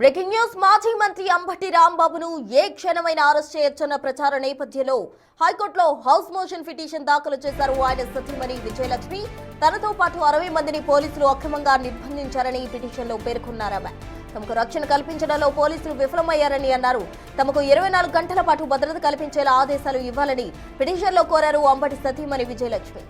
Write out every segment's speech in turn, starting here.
Breaking news మాజీ మంత్రి అంబటి రాంబాబును ఏ క్షణమైన అరెస్ట్ చేయొచ్చన్న ప్రచార నేపథ్యంలో హైకోర్టులో హౌస్ మోషన్ పిటిషన్ దాఖలు చేశారు ఆయన సతీమణి విజయలక్ష్మి. తనతో పాటు 60 మందిని పోలీసులు అక్రమంగా నిర్బంధించారని ఈ పిటిషన్లో పేర్కొన్నారామె. తమకు రక్షణ కల్పించడంలో పోలీసులు విఫలమయ్యారని అన్నారు. తమకు 24 గంటల పాటు భద్రత కల్పించేలా ఆదేశాలు ఇవ్వాలని పిటిషన్లో కోరారు అంబటి సతీమణి విజయలక్ష్మి.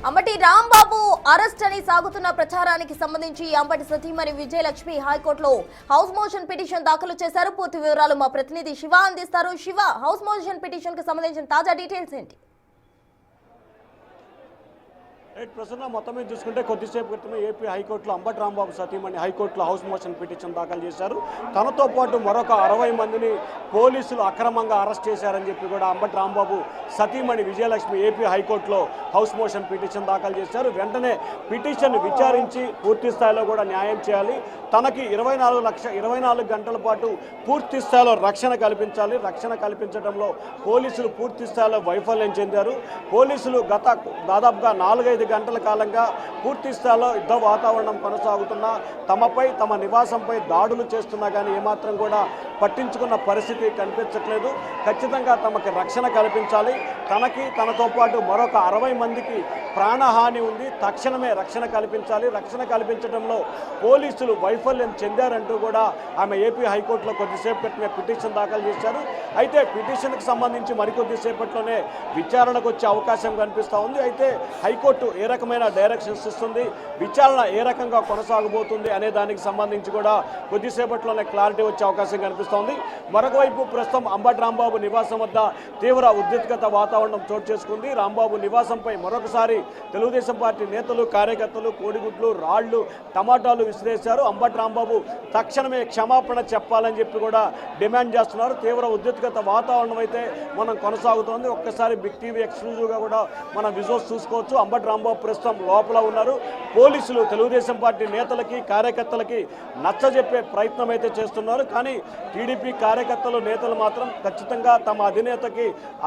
అంబటి రాంబాబు అరెస్ట్ అని సాగుతున్న ప్రచారానికి సంబంధించి అంబటి సతీమణి విజయలక్ష్మి హైకోర్టులో హౌస్ మోషన్ పిటిషన్ దాఖలు చేశారు. పూర్తి వివరాలు మా ప్రతినిధి శివ అందిస్తారు. శివ, హౌస్ మోషన్ పిటిషన్ కి సంబంధించిన తాజా డీటెయిల్స్ ఏంటి? ప్రస్తుతం మొత్తం మీద చూసుకుంటే కొద్దిసేపు క్రితమే ఏపీ హైకోర్టులో అంబటి రాంబాబు సతీమణి హైకోర్టులో హౌస్ మోషన్ పిటిషన్ దాఖలు చేశారు. తనతో పాటు మరొక 60 మందిని పోలీసులు అక్రమంగా అరెస్ట్ చేశారని చెప్పి కూడా అంబటి రాంబాబు సతీమణి విజయలక్ష్మి ఏపీ హైకోర్టులో హౌస్ మోషన్ పిటిషన్ దాఖలు చేశారు. వెంటనే పిటిషన్ విచారించి పూర్తి స్థాయిలో కూడా న్యాయం చేయాలి. తనకి 24 గంటల పాటు పూర్తి స్థాయిలో రక్షణ కల్పించాలి. రక్షణ కల్పించడంలో పోలీసులు పూర్తి స్థాయిలో వైఫల్యం చెందారు. పోలీసులు దాదాపుగా 4-5 గంటల కాలంగా పూర్తి స్థాయిలో యుద్ధ వాతావరణం కొనసాగుతున్నా, తమపై తమ నివాసంపై దాడులు చేస్తున్నా కానీ ఏమాత్రం కూడా పట్టించుకున్న పరిస్థితి కనిపించట్లేదు. ఖచ్చితంగా తమకి రక్షణ కల్పించాలి. తనతో పాటు మరొక 60 మందికి ప్రాణహాని ఉంది. తక్షణమే రక్షణ కల్పించాలి. రక్షణ కల్పించడంలో పోలీసులు వైఫల్యం చెందారంటూ కూడా ఆమె ఏపీ హైకోర్టులో కొద్దిసేపు క్రితమే పిటిషన్ దాఖలు చేశారు. అయితే పిటిషన్కి సంబంధించి మరికొద్దిసేపట్లోనే విచారణకు వచ్చే అవకాశం కనిపిస్తూ ఉంది. అయితే హైకోర్టు ఏ రకమైన డైరెక్షన్స్ ఇస్తుంది, విచారణ ఏ రకంగా కొనసాగబోతుంది అనే దానికి సంబంధించి కూడా కొద్దిసేపట్లోనే క్లారిటీ వచ్చే అవకాశం కనిపిస్తోంది. మరొక వైపు ప్రస్తుతం అంబటి రాంబాబు నివాసం వద్ద తీవ్ర ఉద్రిక్తత వాతావరణం చోటు చేసుకుంది. రాంబాబు నివాసంపై మరొకసారి తెలుగుదేశం పార్టీ నేతలు, కార్యకర్తలు కోడిగుడ్లు, రాళ్లు, టమాటాలు విసిరేశారు. అంబటి రాంబాబు తక్షణమే క్షమాపణ చెప్పాలని చెప్పి కూడా డిమాండ్ చేస్తున్నారు. తీవ్ర ఉద్రిక్తత వాతావరణం అయితే మనం కొనసాగుతోంది. ఒక్కసారి బిగ్ టీవీ ఎక్స్క్లూజివ్గా కూడా మనం విజువల్స్ చూసుకోవచ్చు. అంబటి రాంబాబు ప్రస్తుతం లోపల ఉన్నారు. పోలీసులు తెలుగుదేశం పార్టీ నేతలకి, కార్యకర్తలకి నచ్చజెప్పే ప్రయత్నం అయితే చేస్తున్నారు. కానీ టీడీపీ కార్యకర్తలు, నేతలు మాత్రం ఖచ్చితంగా తమ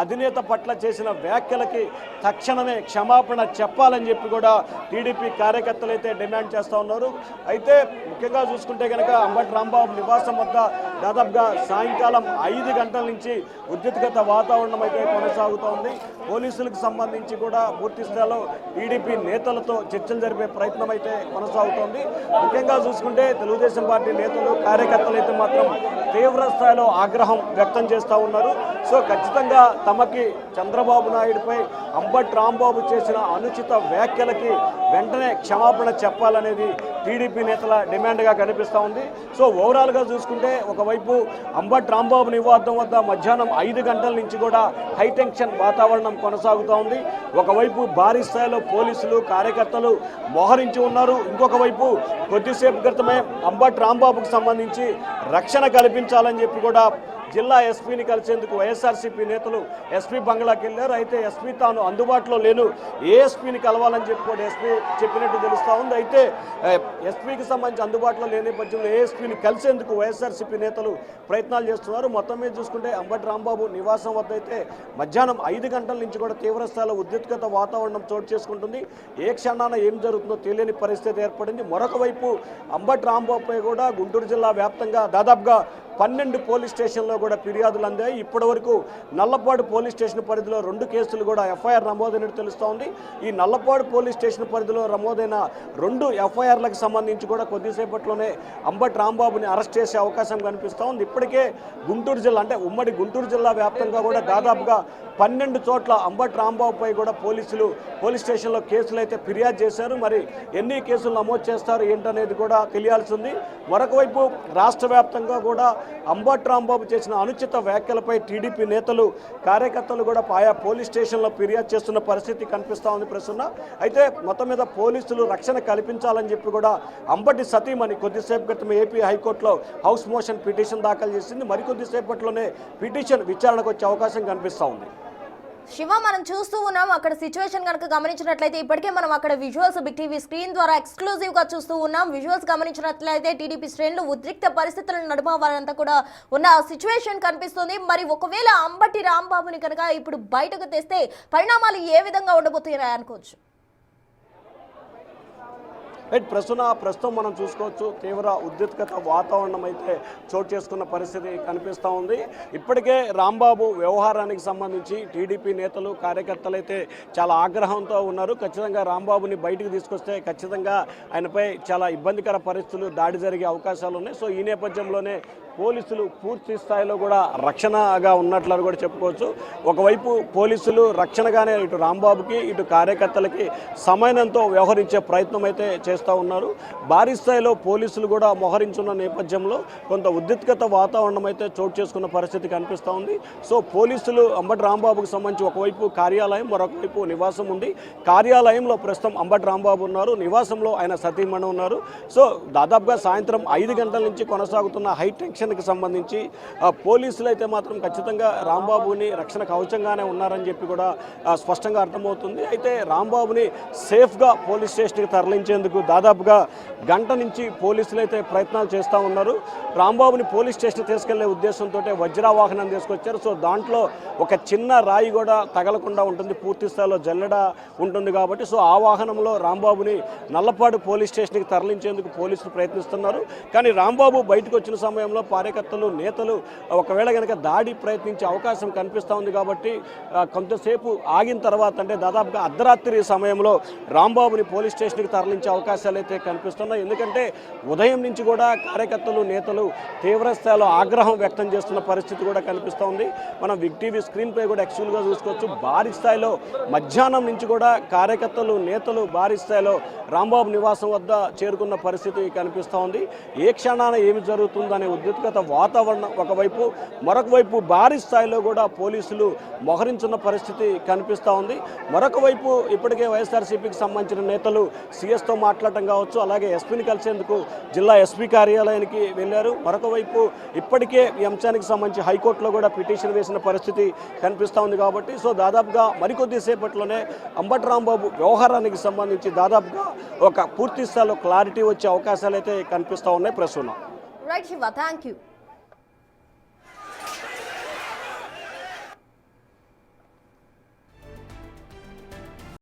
అధినేత పట్ల చేసిన వ్యాఖ్యలకి తక్షణమే క్షమాపణ చెప్పాలని చెప్పి కూడా టీడీపీ కార్యకర్తలు అయితే డిమాండ్ చేస్తూ ఉన్నారు. అయితే ముఖ్యంగా చూసుకుంటే కనుక అంబటి రాంబాబు నివాసం వద్ద దాదాపుగా సాయంకాలం 5 గంటల నుంచి ఉద్రిక్తత వాతావరణం అయితే కొనసాగుతోంది. పోలీసులకు సంబంధించి కూడా పూర్తి స్థాయిలో టీడీపీ నేతలతో చర్చలు జరిపే ప్రయత్నం అయితే కొనసాగుతోంది. ముఖ్యంగా చూసుకుంటే తెలుగుదేశం పార్టీ నేతలు, కార్యకర్తలు అయితే మాత్రం తీవ్ర స్థాయిలో ఆగ్రహం వ్యక్తం చేస్తూ ఉన్నారు. సో ఖచ్చితంగా తమకి చంద్రబాబు నాయుడుపై అంబటి రాంబాబు చేసిన అనుచిత వ్యాఖ్యలకి వెంటనే క్షమాపణ చెప్పాలనేది టీడీపీ నేతల డిమాండ్గా కనిపిస్తూ ఉంది. సో ఓవరాల్గా చూసుకుంటే ఒకవైపు అంబటి రాంబాబు నివాసం వద్ద మధ్యాహ్నం 5 గంటల నుంచి కూడా హైటెన్షన్ వాతావరణం కొనసాగుతూ ఉంది. ఒకవైపు భారీ స్థాయిలో పోలీసులు, కార్యకర్తలు మోహరించి ఉన్నారు. ఇంకొక వైపు కొద్దిసేపు క్రితమే అంబటి రాంబాబుకు సంబంధించి రక్షణ కల్పించాలని చెప్పి కూడా జిల్లా ఎస్పీని కలిసేందుకు వైఎస్ఆర్సీపీ నేతలు ఎస్పీ బంగ్లాకి వెళ్ళారు. అయితే ఎస్పీ తాను అందుబాటులో లేను, ఏ ఎస్పీని కలవాలని చెప్పి కూడా ఎస్పీ చెప్పినట్టు తెలుస్తూ ఉంది. అయితే ఎస్పీకి సంబంధించి అందుబాటులో లేని నేపథ్యంలో ఏఎస్పీని కలిసేందుకు వైఎస్ఆర్సీపీ నేతలు ప్రయత్నాలు చేస్తున్నారు. మొత్తం మీద చూసుకుంటే అంబటి రాంబాబు నివాసం వద్ద అయితే మధ్యాహ్నం 5 గంటల నుంచి కూడా తీవ్ర స్థాయిలో ఉద్రిక్తత వాతావరణం చోటు చేసుకుంటుంది. ఏ క్షణాన ఏం జరుగుతుందో తెలియని పరిస్థితి ఏర్పడింది. మరొక వైపు అంబటి రాంబాబుపై కూడా గుంటూరు జిల్లా వ్యాప్తంగా దాదాపుగా 12 పోలీస్ స్టేషన్లో కూడా ఫిర్యాదులు అందాయి. ఇప్పటి నల్లపాడు పోలీస్ స్టేషన్ పరిధిలో 2 కేసులు కూడా ఎఫ్ఐఆర్ నమోదైనట్టు తెలుస్తూ ఉంది. ఈ నల్లపాడు పోలీస్ స్టేషన్ పరిధిలో నమోదైన 2 ఎఫ్ఐఆర్లకు సంబంధించి కూడా కొద్దిసేపట్లోనే అంబటి రాంబాబుని అరెస్ట్ చేసే అవకాశం కనిపిస్తూ ఉంది. ఇప్పటికే గుంటూరు జిల్లా అంటే ఉమ్మడి గుంటూరు జిల్లా వ్యాప్తంగా కూడా దాదాపుగా 12 చోట్ల అంబటి రాంబాబుపై కూడా పోలీసులు పోలీస్ స్టేషన్లో కేసులు అయితే ఫిర్యాదు చేశారు. మరి ఎన్ని కేసులు నమోదు చేస్తారు ఏంటనేది కూడా తెలియాల్సి ఉంది. మరొక వైపు రాష్ట్ర వ్యాప్తంగా కూడా అంబటి రాంబాబు చేసిన అనుచిత వ్యాఖ్యలపై టీడీపీ నేతలు, కార్యకర్తలు కూడా ఆయా పోలీస్ స్టేషన్లో ఫిర్యాదు చేస్తున్న పరిస్థితి కనిపిస్తూ ఉంది ప్రస్తుతం. అయితే మొత్తం మీద పోలీసులు రక్షణ కల్పించాలని చెప్పి కూడా అంబటి సతీమణి కొద్దిసేపు క్రితం ఏపీ హైకోర్టులో హౌస్ మోషన్ పిటిషన్ దాఖలు చేసింది. మరికొద్దిసేపట్లోనే పిటిషన్ విచారణకు వచ్చే అవకాశం కనిపిస్తూ ఉంది. శివ, మనం చూస్తూ ఉన్నాం అక్కడ సిచ్యువేషన్ కనుక గమనించినట్లయితే ఇప్పటికే మనం అక్కడ విజువల్స్ బిగ్ టీవీ స్క్రీన్ ద్వారా ఎక్స్క్లూజివ్ గా చూస్తూ ఉన్నాం. విజువల్స్ గమనించినట్లయితే టీడీపీ శ్రేణులు ఉద్రిక్త పరిస్థితుల నడుమ వారంతా కూడా ఉన్న సిచ్యువేషన్ కనిపిస్తుంది. మరి ఒకవేళ అంబటి రాంబాబుని కనుక ఇప్పుడు బయటకు తెస్తే పరిణామాలు ఏ విధంగా ఉండబోతున్నాయి అనుకోవచ్చు? ప్రస్తుతం మనం చూసుకోవచ్చు తీవ్ర ఉద్రిక్తత వాతావరణం అయితే చోటు చేసుకున్న పరిస్థితి కనిపిస్తూ ఉంది. ఇప్పటికే రాంబాబు వ్యవహారానికి సంబంధించి టీడీపీ నేతలు కార్యకర్తలు అయితే చాలా ఆగ్రహంతో ఉన్నారు. ఖచ్చితంగా రాంబాబుని బయటికి తీసుకొస్తే ఖచ్చితంగా ఆయనపై చాలా ఇబ్బందికర పరిస్థితులు దాడి జరిగే అవకాశాలు ఉన్నాయి. సో ఈ నేపథ్యంలోనే పోలీసులు పూర్తి స్థాయిలో కూడా రక్షణగా ఉన్నట్లు కూడా చెప్పుకోవచ్చు. ఒకవైపు పోలీసులు రక్షణగానే ఇటు రాంబాబుకి ఇటు కార్యకర్తలకి సమన్వయంతో వ్యవహరించే ప్రయత్నం అయితే చేస్తూ ఉన్నారు. భారీ స్థాయిలో పోలీసులు కూడా మోహరించున్న నేపథ్యంలో కొంత ఉద్రిక్తత వాతావరణం అయితే చోటు చేసుకున్న పరిస్థితి కనిపిస్తూ ఉంది. సో పోలీసులు అంబటి రాంబాబుకు సంబంధించి ఒకవైపు కార్యాలయం, మరొక వైపు నివాసం ఉంది. కార్యాలయంలో ప్రస్తుతం అంబటి రాంబాబు ఉన్నారు, నివాసంలో ఆయన సతీమణి ఉన్నారు. సో దాదాపుగా సాయంత్రం 5 గంటల నుంచి కొనసాగుతున్న హై టెన్షన్ సంబంధించి పోలీసులు అయితే మాత్రం ఖచ్చితంగా రాంబాబుని రక్షణ కవచంగానే ఉన్నారని చెప్పి కూడా స్పష్టంగా అర్థమవుతుంది. అయితే రాంబాబుని సేఫ్గా పోలీస్ స్టేషన్కి తరలించేందుకు దాదాపుగా గంట నుంచి పోలీసులు అయితే ప్రయత్నాలు చేస్తూ ఉన్నారు. రాంబాబుని పోలీస్ స్టేషన్ తీసుకెళ్లే ఉద్దేశంతో వజ్రా వాహనం తీసుకొచ్చారు. సో దాంట్లో ఒక చిన్న రాయి కూడా తగలకుండా ఉంటుంది, పూర్తి స్థాయిలో జల్లెడ ఉంటుంది కాబట్టి సో ఆ వాహనంలో రాంబాబుని నల్లపాడు పోలీస్ స్టేషన్కి తరలించేందుకు పోలీసులు ప్రయత్నిస్తున్నారు. కానీ రాంబాబు బయటకు వచ్చిన సమయంలో కార్యకర్తలు, నేతలు ఒకవేళ కనుక దాడి ప్రయత్నించే అవకాశం కనిపిస్తూ ఉంది కాబట్టి కొంతసేపు ఆగిన తర్వాత అంటే దాదాపుగా అర్ధరాత్రి సమయంలో రాంబాబుని పోలీస్ స్టేషన్కి తరలించే అవకాశాలు అయితే కనిపిస్తున్నాయి. ఎందుకంటే ఉదయం నుంచి కూడా కార్యకర్తలు, నేతలు తీవ్ర స్థాయిలో ఆగ్రహం వ్యక్తం చేస్తున్న పరిస్థితి కూడా కనిపిస్తూ ఉంది. మనం బిగ్ టీవీ స్క్రీన్పై కూడా ఎక్స్క్లూజివ్గా చూసుకోవచ్చు. భారీ స్థాయిలో మధ్యాహ్నం నుంచి కూడా కార్యకర్తలు, నేతలు భారీ స్థాయిలో రాంబాబు నివాసం వద్ద చేరుకున్న పరిస్థితి కనిపిస్తూ ఉంది. ఏ క్షణాన ఏమి జరుగుతుందనే ఉద్రిక్తత వాతావరణం ఒకవైపు, మరొక వైపు భారీ స్థాయిలో కూడా పోలీసులు మోహరించున్న పరిస్థితి కనిపిస్తూ ఉంది. మరొక వైపు ఇప్పటికే వైఎస్ఆర్సీపీకి సంబంధించిన నేతలు సీఎస్తో మాట్లాడటం కావచ్చు, అలాగే ఎస్పీని కలిసేందుకు జిల్లా ఎస్పీ కార్యాలయానికి వెళ్ళారు. మరొక వైపు ఇప్పటికే ఈ అంశానికి సంబంధించి హైకోర్టులో కూడా పిటిషన్ వేసిన పరిస్థితి కనిపిస్తూ ఉంది కాబట్టి సో దాదాపుగా మరికొద్ది సేపట్లోనే అంబటి రాంబాబు వ్యవహారానికి సంబంధించి దాదాపుగా ఒక పూర్తి స్థాయిలో క్లారిటీ వచ్చే అవకాశాలు అయితే కనిపిస్తూ ఉన్నాయి. ప్రస్తుతం రైట్ శివ, థ్యాంక్ యూ.